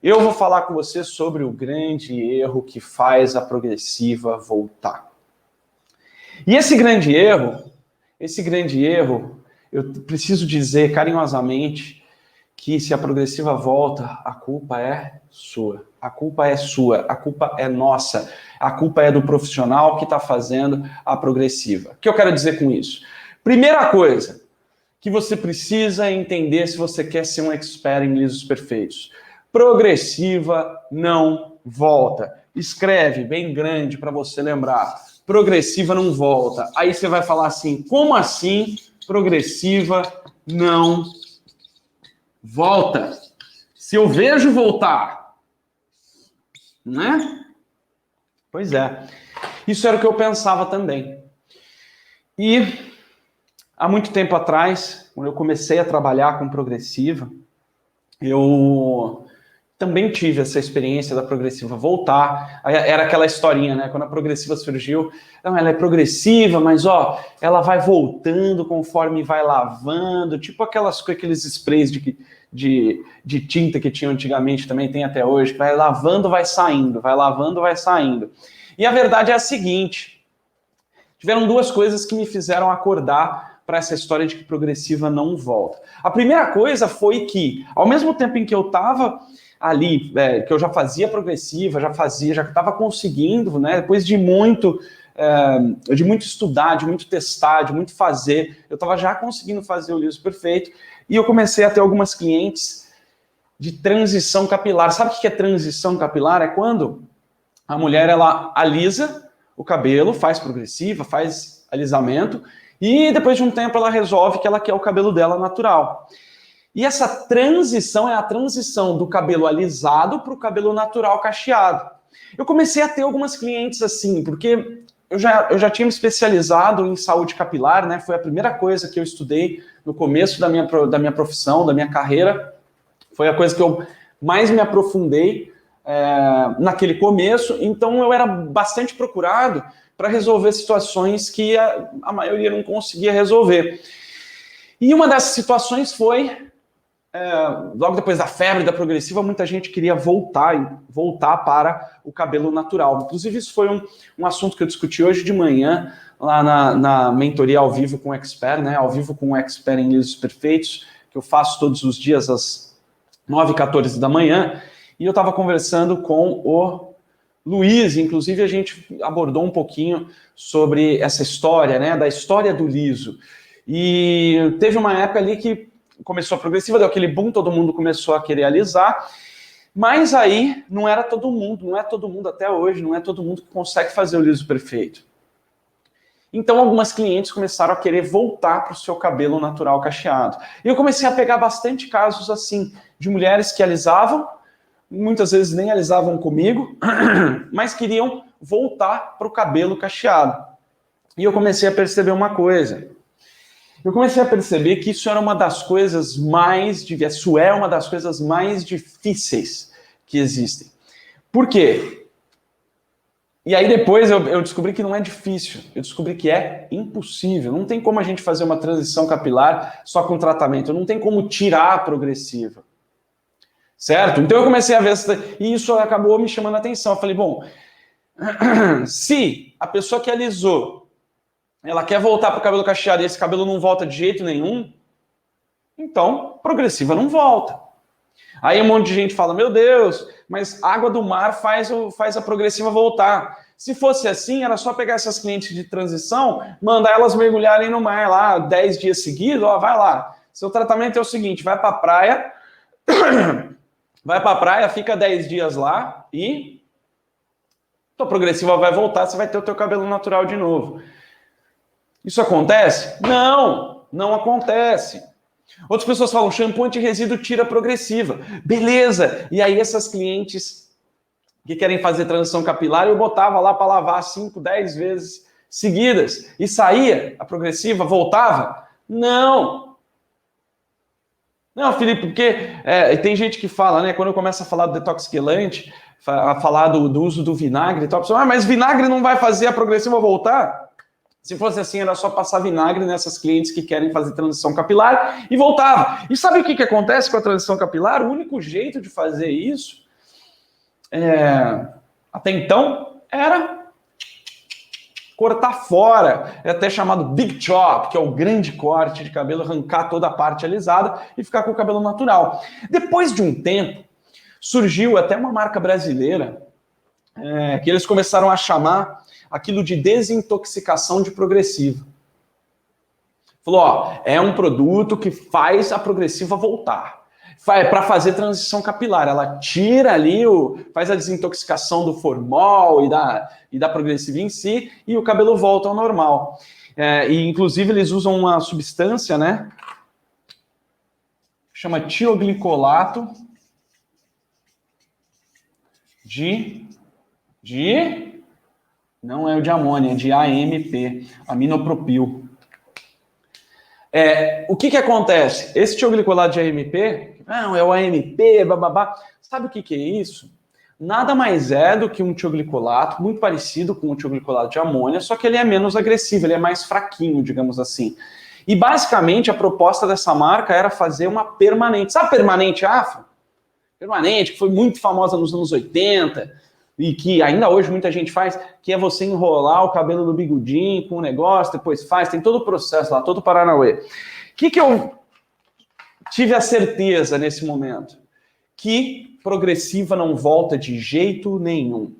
eu vou falar com você sobre o grande erro que faz a progressiva voltar. E esse grande erro, eu preciso dizer carinhosamente que se a progressiva volta, a culpa é sua. A culpa é sua, a culpa é nossa. A culpa é do profissional que está fazendo a progressiva. O que eu quero dizer com isso? Primeira coisa que você precisa entender se você quer ser um expert em lisos perfeitos. Progressiva não volta. Escreve bem grande para você lembrar. Progressiva não volta. Aí você vai falar assim, como assim progressiva não volta? Se eu vejo voltar, né? Pois é. Isso era o que eu pensava também. E há muito tempo atrás, quando eu comecei a trabalhar com progressiva, eu também tive essa experiência da progressiva voltar. Era aquela historinha, né? Quando a progressiva surgiu, não, ela é progressiva, mas ó, ela vai voltando conforme vai lavando, tipo aqueles sprays de tinta que tinham antigamente, também tem até hoje, que vai lavando, vai saindo, vai lavando, vai saindo. E a verdade é a seguinte, tiveram duas coisas que me fizeram acordar para essa história de que progressiva não volta. A primeira coisa foi que, ao mesmo tempo em que eu estava ali, que eu já fazia progressiva, já estava conseguindo, né, depois de muito estudar, de muito testar, de muito fazer, eu estava já conseguindo fazer o liso perfeito, e eu comecei a ter algumas clientes de transição capilar. Sabe o que é transição capilar? É quando a mulher, ela alisa o cabelo, faz progressiva, faz alisamento, e depois de um tempo ela resolve que ela quer o cabelo dela natural. E essa transição é a transição do cabelo alisado para o cabelo natural cacheado. Eu comecei a ter algumas clientes assim, porque eu já tinha me especializado em saúde capilar, né? Foi a primeira coisa que eu estudei no começo da minha profissão, da minha carreira. Foi a coisa que eu mais me aprofundei naquele começo. Então eu era bastante procurado para resolver situações que a maioria não conseguia resolver. E uma dessas situações foi, logo depois da febre da progressiva, muita gente queria voltar para o cabelo natural. Inclusive, isso foi um assunto que eu discuti hoje de manhã, lá na mentoria ao vivo com o Expert, né? Ao vivo com o Expert em lisos perfeitos, que eu faço todos os dias às 9h14 da manhã, e eu estava conversando com o Luiz, inclusive a gente abordou um pouquinho sobre essa história, né, da história do liso. E teve uma época ali que começou a progressiva, deu aquele boom, todo mundo começou a querer alisar, mas aí não é todo mundo até hoje, não é todo mundo que consegue fazer o liso perfeito. Então algumas clientes começaram a querer voltar para o seu cabelo natural cacheado. E eu comecei a pegar bastante casos assim, de mulheres que alisavam, muitas vezes nem alisavam comigo, mas queriam voltar para o cabelo cacheado. E eu comecei a perceber uma coisa. Eu comecei a perceber que isso era uma das coisas mais difíceis que existem. Por quê? E aí depois eu descobri que não é difícil, eu descobri que é impossível. Não tem como a gente fazer uma transição capilar só com tratamento, não tem como tirar a progressiva. Certo? Então eu comecei a ver e isso acabou me chamando a atenção. Eu falei, bom, se a pessoa que alisou, ela quer voltar para o cabelo cacheado e esse cabelo não volta de jeito nenhum, então progressiva não volta. Aí um monte de gente fala, meu Deus, mas água do mar faz a progressiva voltar. Se fosse assim, era só pegar essas clientes de transição, mandar elas mergulharem no mar lá 10 dias seguidos, ó, vai lá. Seu tratamento é o seguinte, vai para a praia... Vai para a praia, fica 10 dias lá e a progressiva vai voltar, você vai ter o teu cabelo natural de novo. Isso acontece? Não, não acontece. Outras pessoas falam, shampoo anti-resíduo tira a progressiva. Beleza! E aí essas clientes que querem fazer transição capilar, eu botava lá para lavar 5, 10 vezes seguidas e saía, a progressiva voltava? Não! Não, Felipe, porque tem gente que fala, né? Quando eu começo a falar do detox quelante, a falar do uso do vinagre e tal, a pessoa, mas vinagre não vai fazer a progressiva voltar? Se fosse assim, era só passar vinagre nessas clientes que querem fazer transição capilar e voltava. E sabe o que acontece com a transição capilar? O único jeito de fazer isso até então era cortar fora, é até chamado Big Chop, que é o grande corte de cabelo, arrancar toda a parte alisada e ficar com o cabelo natural. Depois de um tempo, surgiu até uma marca brasileira que eles começaram a chamar aquilo de desintoxicação de progressiva. Falou, ó, é um produto que faz a progressiva voltar. Para fazer transição capilar, ela tira ali, faz a desintoxicação do formol e da progressiva em si, e o cabelo volta ao normal. E inclusive eles usam uma substância, né? Chama tioglicolato não é o de amônia, é de AMP, aminopropil. O que acontece? Esse tioglicolato de AMP, não, é o AMP, bababá. Sabe o que é isso? Nada mais é do que um tioglicolato, muito parecido com o tioglicolato de amônia, só que ele é menos agressivo, ele é mais fraquinho, digamos assim. E basicamente a proposta dessa marca era fazer uma permanente. Sabe permanente afro? Permanente, que foi muito famosa nos anos 80, e que ainda hoje muita gente faz, que é você enrolar o cabelo no bigodinho com um negócio, depois faz, tem todo o processo lá, todo o paranauê. O que eu tive a certeza nesse momento? Que progressiva não volta de jeito nenhum.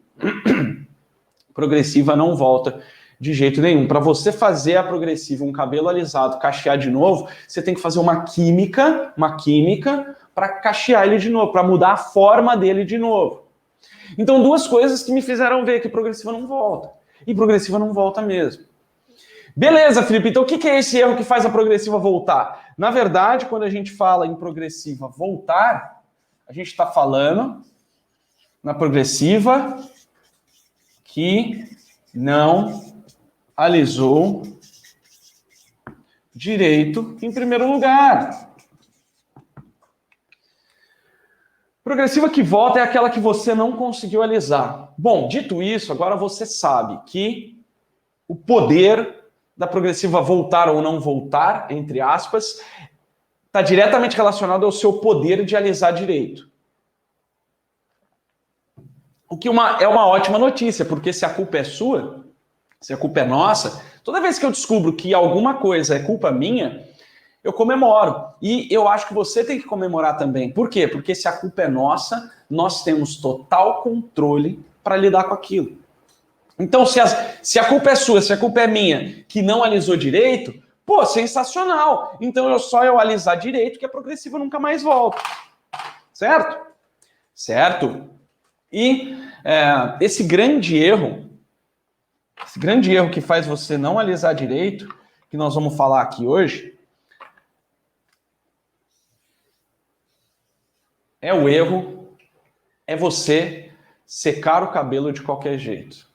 Progressiva não volta de jeito nenhum. Para você fazer a progressiva, um cabelo alisado, cachear de novo, você tem que fazer uma química para cachear ele de novo, para mudar a forma dele de novo. Então, duas coisas que me fizeram ver que progressiva não volta. E progressiva não volta mesmo. Beleza, Felipe, então o que é esse erro que faz a progressiva voltar? Na verdade, quando a gente fala em progressiva voltar, a gente está falando na progressiva que não alisou direito em primeiro lugar. Progressiva que volta é aquela que você não conseguiu alisar. Bom, dito isso, agora você sabe que o poder da progressiva voltar ou não voltar, entre aspas, está diretamente relacionado ao seu poder de alisar direito. O que é uma ótima notícia, porque se a culpa é sua, se a culpa é nossa, toda vez que eu descubro que alguma coisa é culpa minha, eu comemoro. E eu acho que você tem que comemorar também. Por quê? Porque se a culpa é nossa, nós temos total controle para lidar com aquilo. Então, se a culpa é sua, se a culpa é minha, que não alisou direito, pô, sensacional. Então, eu alisar direito, que a progressiva nunca mais volta. Certo? Certo? E esse grande erro que faz você não alisar direito, que nós vamos falar aqui hoje, é você secar o cabelo de qualquer jeito.